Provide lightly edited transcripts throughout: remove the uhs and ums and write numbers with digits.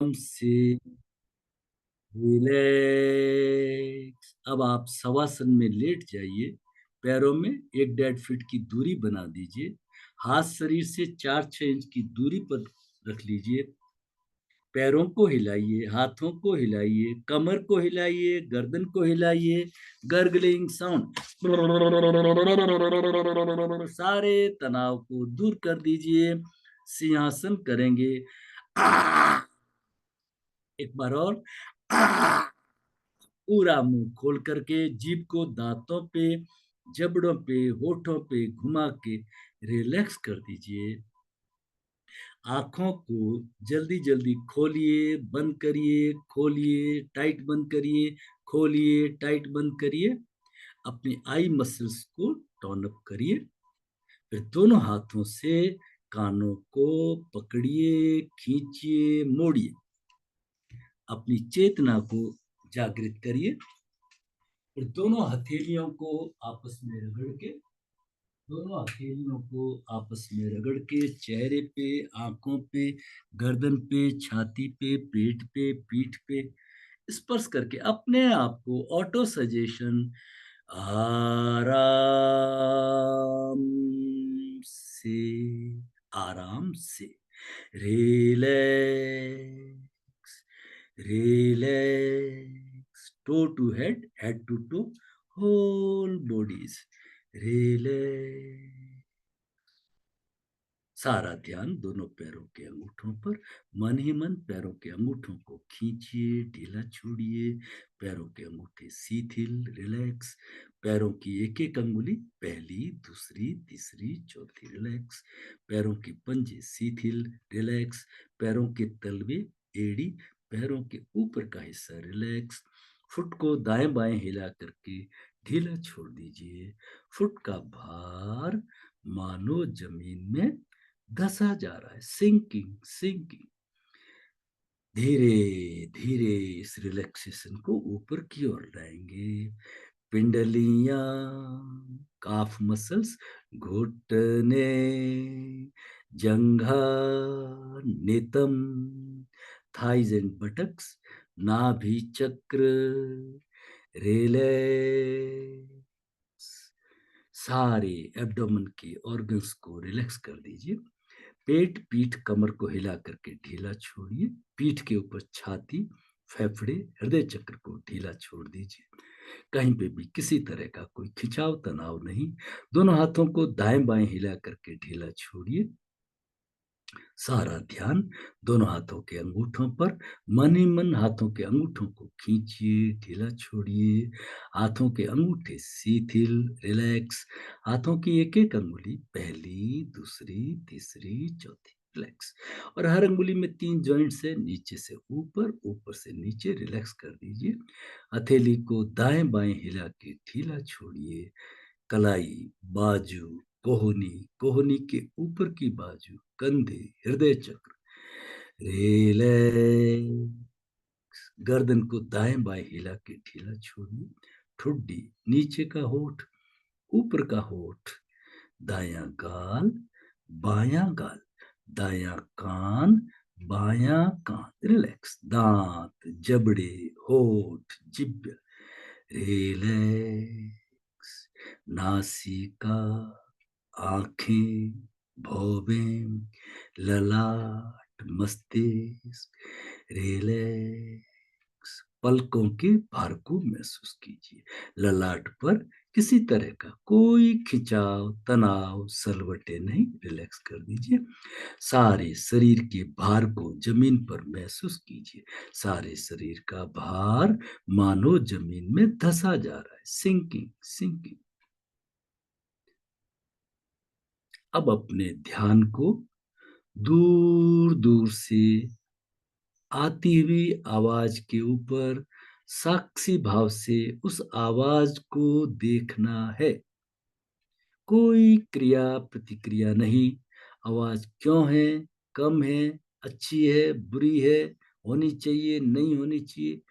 से रिलैक्स। अब आप शवासन में लेट जाइए। पैरों में 1-1.5 फीट की दूरी बना दीजिए। हाथ शरीर से 4-6 इंच की दूरी पर रख लीजिए। पैरों को हिलाइए, हाथों को हिलाइए, कमर को हिलाइए, गर्दन को हिलाइए। गर्गलिंग साउंड, सारे तनाव को दूर कर दीजिए। सिंहासन करेंगे। एक बार और। पूरा मुंह खोल करके जीभ को दांतों पे, जबड़ों पे, होठों पे घुमा के रिलैक्स कर दीजिए। आंखों को जल्दी जल्दी खोलिए, बंद करिए, खोलिए, टाइट बंद करिए, खोलिए, टाइट बंद करिए। अपनी आई मसल्स को टोन अप करिए। फिर दोनों हाथों से कानों को पकड़िए, खींचिए, मोड़िए। अपनी चेतना को जागृत करिए। फिर दोनों हथेलियों को आपस में रगड़ के चेहरे पे, आंखों पे, गर्दन पे, छाती पे, पेट पे, पीठ पे स्पर्श करके अपने आप को ऑटो सजेशन आराम से, आराम से relax, relax, toe to head, head to toe, whole bodies relax. सारा ध्यान दोनों पैरों के अंगूठों पर। मन ही मन पैरों के अंगूठों को खींचिए, ढीला छोड़िए। पैरों के अंगूठे शिथिल, रिलैक्स। पैरों की एक एक अंगुली, पहली, दूसरी, तीसरी, चौथी, रिलैक्स। पैरों के पंजे शिथिल, रिलैक्स। पैरों के तलवे, एड़ी, पैरों के ऊपर का हिस्सा रिलैक्स। फुट को दाएं बाएं हिला करके ढीला छोड़ दीजिए। फुट का भार मानो जमीन में धसा जा रहा है। Sinking, sinking. धीरे धीरे इस रिलैक्सेशन को ऊपर की ओर लाएंगे। पिंडलियां, काफ मसल्स, घुटने, जंघा, नितंब, थाइज एंड बटक्स, नाभि चक्र रिलैक्स। सारे एब्डोमेन के ऑर्गन्स को रिलैक्स कर दीजिए। पेट, पीठ, कमर को हिला करके ढीला छोड़िए। पीठ के ऊपर छाती, फेफड़े, हृदय चक्र को ढीला छोड़ दीजिए। कहीं पे भी किसी तरह का कोई खिंचाव, तनाव नहीं। दोनों हाथों को दाएं बाएं हिला करके ढीला छोड़िए। सारा ध्यान दोनों हाथों के अंगूठों पर। मन ही मन हाथों के अंगूठों को खींचिए, ढीला छोड़िए। हाथों के अंगूठे शिथिल, रिलैक्स। हाथों की एक एक अंगुली, पहली, दूसरी, तीसरी, चौथी, रिलैक्स। और हर अंगुली में 3 जॉइंट से नीचे से ऊपर, ऊपर से नीचे रिलैक्स कर दीजिए। हथेली को दाएं बाएं हिला के ढीला छोड़िए। कलाई, बाजू, कोहनी, कोहनी के ऊपर की बाजू, कंधे, हृदय चक्र रिलैक्स। गर्दन को दाएं बाएं हिला के ढीला छोड़िए। ठुड्डी, नीचे का होठ, ऊपर का होठ, दायां गाल, बायां गाल, दायां कान, बायां कान, रिलैक्स। दांत, जबड़े, होठ, जिब्ब रिलैक्स। नासिका, आंखें, भौवें, ललाट, मस्तिष्क रिलैक्स। पलकों के भार को महसूस कीजिए। ललाट पर किसी तरह का कोई खिंचाव, तनाव, सलवटे नहीं। रिलैक्स कर दीजिए। सारे शरीर के भार को जमीन पर महसूस कीजिए। सारे शरीर का भार मानो जमीन में धसा जा रहा है। Sinking, sinking. अब अपने ध्यान को दूर दूर से आती हुई आवाज के ऊपर साक्षी भाव से उस आवाज को देखना है। कोई क्रिया प्रतिक्रिया नहीं। आवाज क्यों है, कम है, अच्छी है, बुरी है, होनी चाहिए, नहीं होनी चाहिए,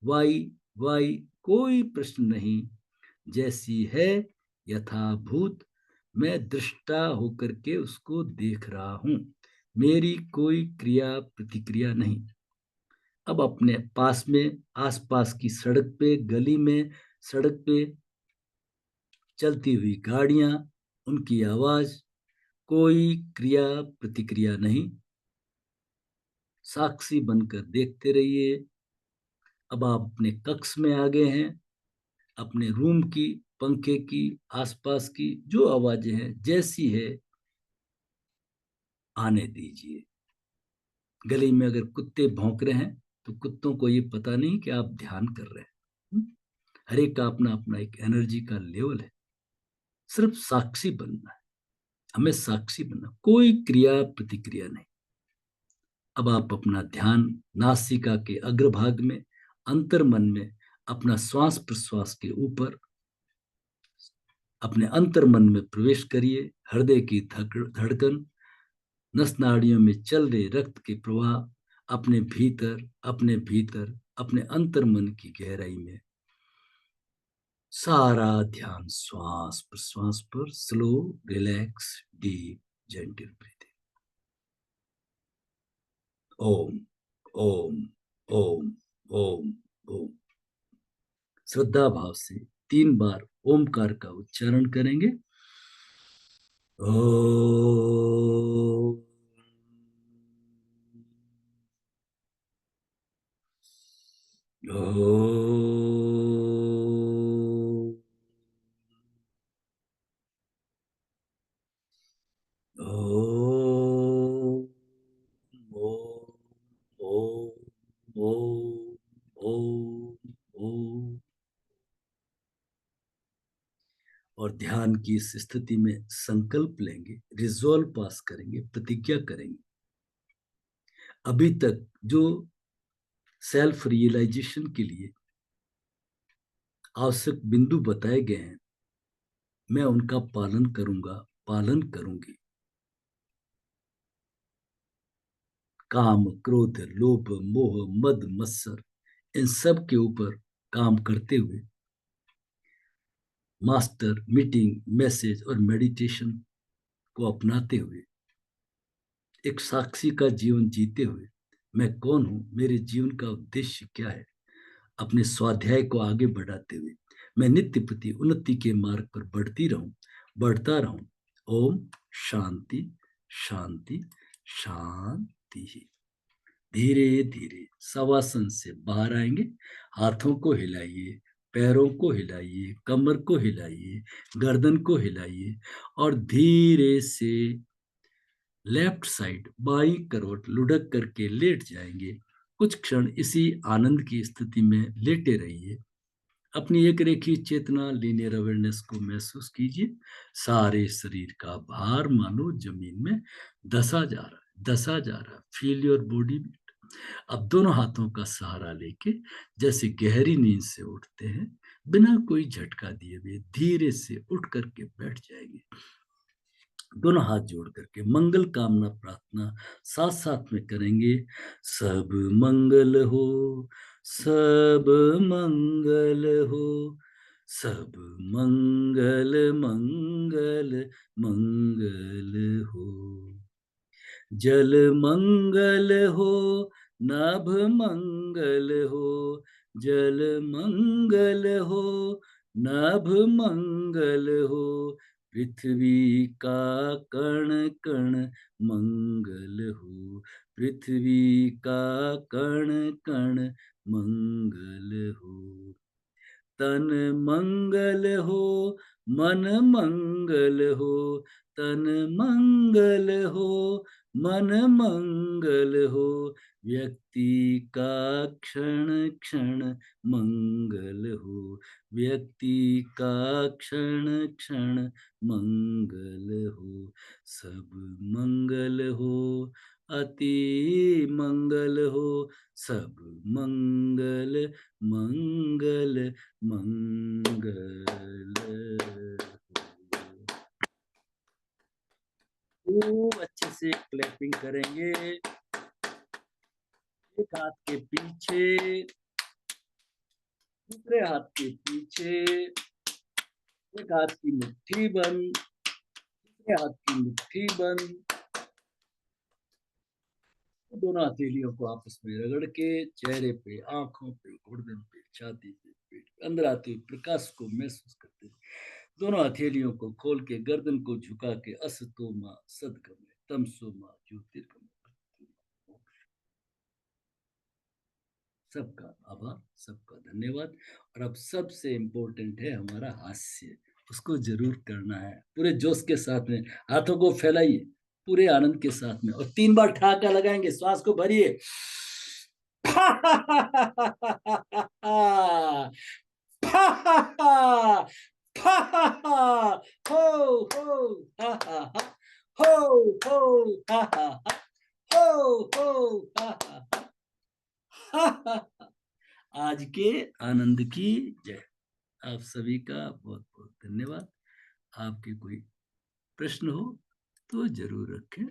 वाई, वाई, कोई प्रश्न नहीं। जैसी है, यथाभूत, मैं दृष्टा होकर के उसको देख रहा हूं। मेरी कोई क्रिया प्रतिक्रिया नहीं। अब अपने पास में, आसपास की सड़क पे, गली में, सड़क पे चलती हुई गाड़ियां, उनकी आवाज, कोई क्रिया प्रतिक्रिया नहीं, साक्षी बनकर देखते रहिए। अब आप अपने कक्ष में आ गए हैं। अपने रूम की, पंखे की, आसपास की जो आवाजें हैं, जैसी है आने दीजिए। गली में अगर कुत्ते भौंक रहे हैं तो कुत्तों को ये पता नहीं कि आप ध्यान कर रहे हैं। हर एक का अपना अपना एक एनर्जी का लेवल है। सिर्फ साक्षी बनना है, हमें साक्षी बनना, कोई क्रिया प्रतिक्रिया नहीं। अब आप अपना ध्यान नासिका के अग्रभाग में, अंतर मन में, अपना श्वास प्रश्वास के ऊपर, अपने अंतर मन में प्रवेश करिए। हृदय की धड़कन, नस नाड़ियों में चल रहे रक्त के प्रवाह, अपने भीतर, अपने भीतर, अपने अंतर मन की गहराई में सारा ध्यान श्वास प्रश्वास पर। Slow, relax, deep, gentle breathing. ओम ओम ओम ओम ओम। श्रद्धा भाव से 3 बार ओमकार का उच्चारण करेंगे। ओ और ध्यान की इस स्थिति में संकल्प लेंगे, रिजॉल्व पास करेंगे, प्रतिज्ञा करेंगे। अभी तक जो सेल्फ रियलाइजेशन के लिए आवश्यक बिंदु बताए गए हैं, मैं उनका पालन करूंगा, पालन करूंगी। काम, क्रोध, लोभ, मोह, मद, मत्सर, इन सब के ऊपर काम करते हुए, मास्टर, मीटिंग, मैसेज और मेडिटेशन को अपनाते हुए, एक साक्षी का जीवन जीते हुए, मैं कौन हूं, मेरे जीवन का उद्देश्य क्या है, अपने स्वाध्याय को आगे बढ़ाते हुए मैं नित्य प्रति उन्नति के मार्ग पर बढ़ती रहूं, बढ़ता रहूं। ओम शांति शांति शांति। धीरे धीरे शवासन से बाहर आएंगे। हाथों को हिलाइए, पैरों को हिलाइए, कमर को हिलाइए, गर्दन को हिलाइए और धीरे से लेफ्ट साइड बाई करवट लुढ़क करके लेट जाएंगे। कुछ क्षण इसी आनंद की स्थिति में लेटे रहिए। अपनी एक रेखी चेतना, लीनियर अवेयरनेस को महसूस कीजिए। सारे शरीर का भार मानो जमीन में दसा जा रहा है, दसा जा रहा है। Feel your body. अब दोनों हाथों का सहारा लेके जैसे गहरी नींद से उठते हैं, बिना कोई झटका दिए हुए धीरे से उठ करके बैठ जाएंगे। दोनों हाथ जोड़ करके मंगल कामना प्रार्थना साथ साथ में करेंगे। सब मंगल हो, सब मंगल हो, सब मंगल मंगल मंगल हो। जल मंगल हो, नभ मंगल हो, जल मंगल हो, नभ मंगल हो। पृथ्वी का कण कण मंगल हो, पृथ्वी का कण कण मंगल हो। तन मंगल हो, मन मंगल हो, तन मंगल हो, मन मंगल हो। व्यक्ति का क्षण क्षण मंगल हो, व्यक्ति का क्षण क्षण मंगल हो। सब मंगल हो, अति मंगल हो, सब मंगल मंगल मंगल। खूब अच्छे से क्लैपिंग करेंगे। एक हाथ के पीछे, दूसरे हाथ के पीछे, एक हाथ की मुट्ठी बंद, दूसरे हाथ की मुट्ठी बंद। दोनों हथेलियों को आपस में रगड़ के चेहरे पे, आंखों पे, घुटने पे, छाती पे, पेट पे अंदर आते हुए प्रकाश को महसूस करते हैं। दोनों हथेलियों को खोल के गर्दन को झुका के असतो मां सदगमय तमसो मां ज्योतिर्गमय। सबका आभार, सबका धन्यवाद। और अब सबसे इम्पोर्टेंट है हमारा हास्य, उसको जरूर करना है पूरे जोश के साथ में। हाथों को फैलाइए पूरे आनंद के साथ में और 3 बार ठहाका लगाएंगे, श्वास को भरिए। हो हो हा हा हा हो हो हा हा हा हो हो हा हा हा। आज के आनंद की जय। आप सभी का बहुत बहुत धन्यवाद। आपके कोई प्रश्न हो तो जरूर रखें।